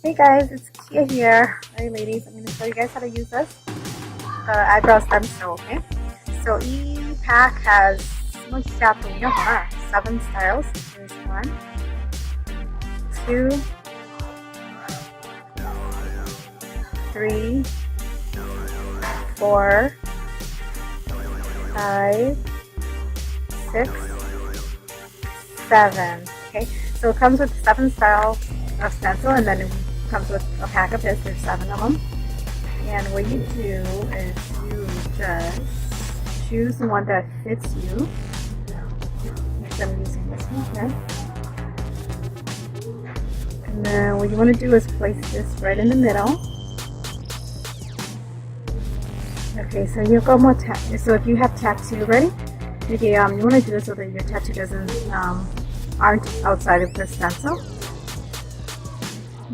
Hey guys, it's Kia here. Alright ladies, I'm going to show you guys how to use this, the eyebrow stencil, okay? So each pack has 7 styles. Here's 1, 2, 3, 4, 5, 6, 7. Okay, so it comes with 7 styles of stencil, and then it comes with a pack of this. There's 7 of them, and what you do is you just choose the one that fits you. I'm using this one, okay? And then what you want to do is place this right in the middle. Okay, so you've got more tattoo. So if you have tattoo ready, okay, you want to do it so that your tattoo doesn't aren't outside of the stencil.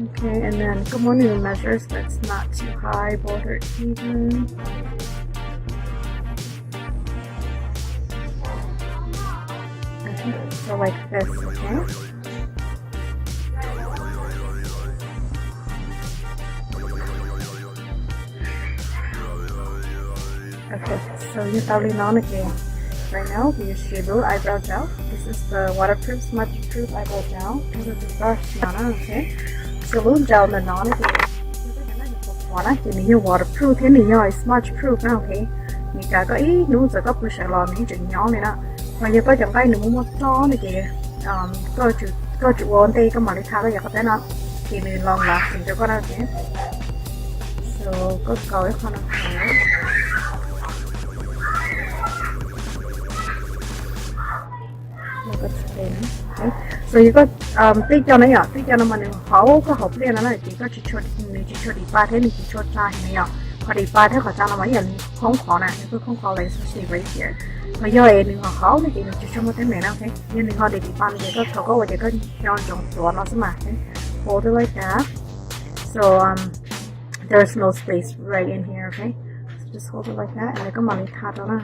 Okay, and then good morning to measure so that's not too high, both are even. Okay, so like this, okay? Okay, so you're probably on again. Right now, we use Eyebrow eyebrow gel. This is the waterproof, smudge-proof eyebrow gel. This is the brush, okay? So little gel là nó này thì mình dùng waterproof thế mình nhoi smudge proof nữa, okay? Mình cả có ý nếu giờ có bữa sáng mình chỉnh nhỏ này đó. Mà giờ có chẳng tay nữa muốn cho này kìa, có chịu ổn đây có mà đi tháo cái giờ có thể nó thì mình lòng là chỉnh cho con nào thế. So có cầu cái con nào thế. Okay. So you got tích cho nó nhỏ, tích cho nó mà nếu khó có hộp lên nó là chỉ có chỉ cho đi ba thế mình chỉ cho cha này nhỏ, còn đi ba thế khỏi cha nó mấy giờ không khó này, tôi không khó lấy sushi right here. Mà do vậy mình khó thì mình chỉ cho một cái này nào thế, nhưng mình họ để đi ba thì có thầu có vậy có cho trong số nó sẽ mà thế, hold it like that. So there's no space right in here, okay? So just hold it like that, and cái màn thắt đó nè.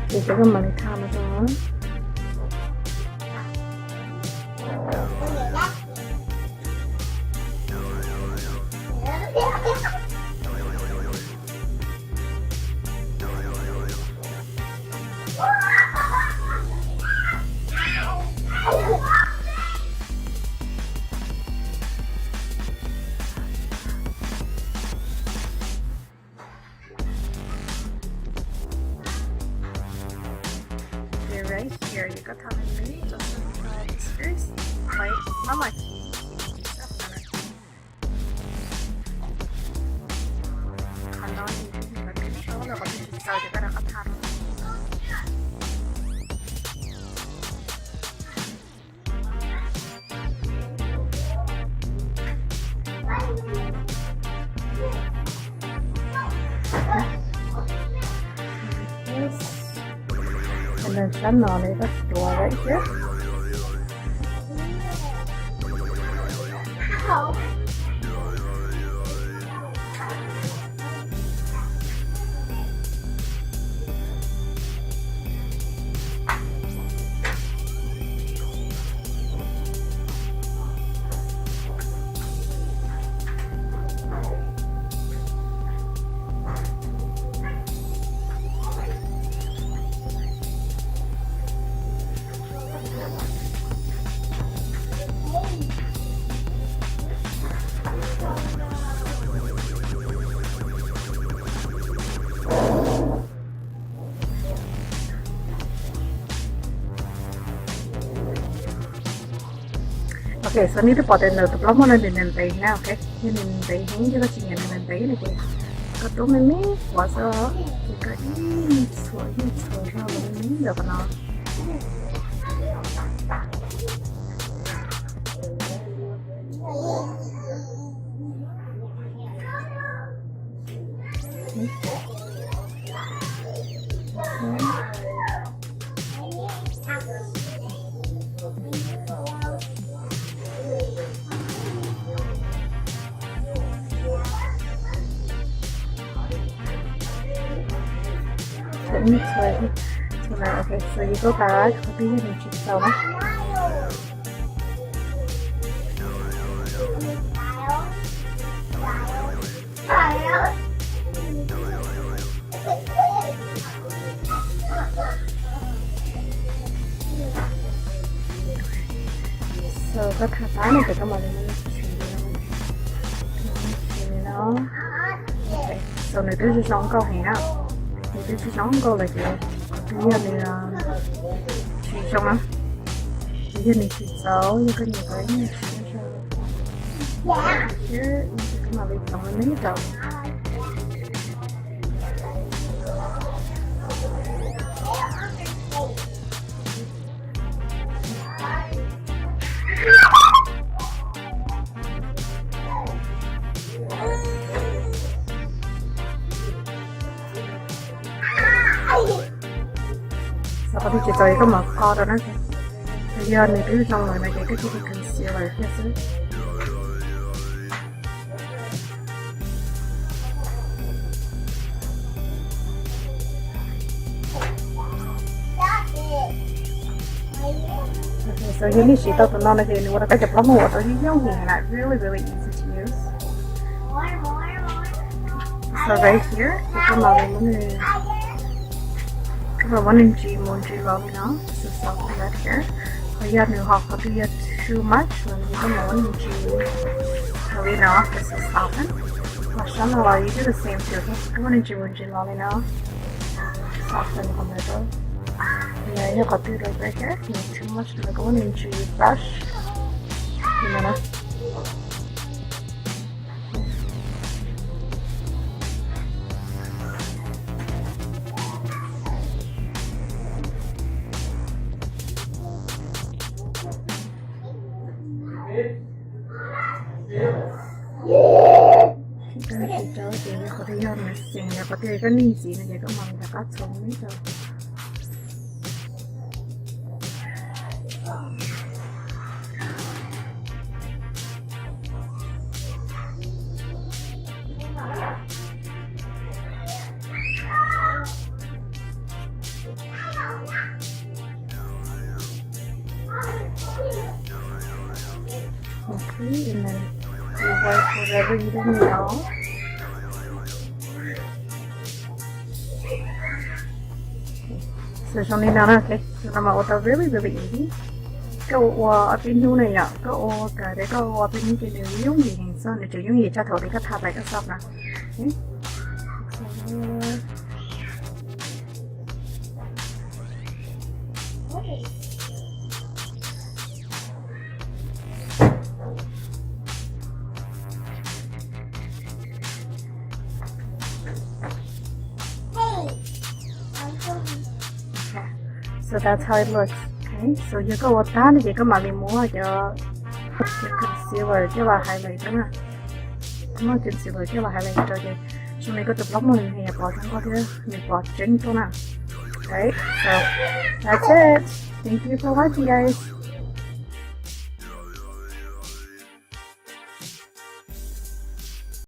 Thì cái mình tham nó đó. Right here, you got how many just first, like not much. And then some on it, that's the door right here. Okay, so nito po tayo natupla mo na dinentay na, okay? Yung dinentay, hindi ka siya dinentay na kaya. Kato mimi, wasa, ika so mimi, dapat na. Okay, so you go back, copy your new so cái thả tái này phải cho mọi người nó okay. So này tôi sẽ sống câu hả này tôi sẽ sống câu là gì bây giờ này chỉ xong á bây giờ này chỉ xấu như cái gì đấy chứ cái mà bị tổng là mấy đầu sau đó thì tôi có một kho đó kìa bây giờ này cứ xong rồi này cái concealer phía dưới okay, so you need to tao tụi nó này thì nó cái chụp lắm rồi tôi giống như là really easy to use so right here thì có màu này muốn cái one inch vào nó so soft right here bây giờ nếu học có bị too much rồi mình có one inch vào nó this is soften và sau đó you do the same too cái one inch vào nó soften on the door yeah you got to do right here too much like one inch brush you know thì có thể do mà xinh là có thể cái ninh gì này có mong là có sống đấy rồi okay, and then you wipe whatever you didn't know. So trong này nó okay, so nó màu tao really easy. Cái ô ở bênนู้นnày ạ, cái ô cái đấy cái ô bênนี้จะgiống gì hình sao này chỉ giống gì cho thầu đi cái tháp lại cái shop nè. So that's how it looks. Okay, so you go with that, you go mà đi mua cho concealer chứ là highlight đó nè. Không có concealer chứ là highlight rồi. So mình có tập lóc mình thì bỏ trong có cái mình bỏ chính thôi nè. Okay, so that's it. Thank you for watching, guys.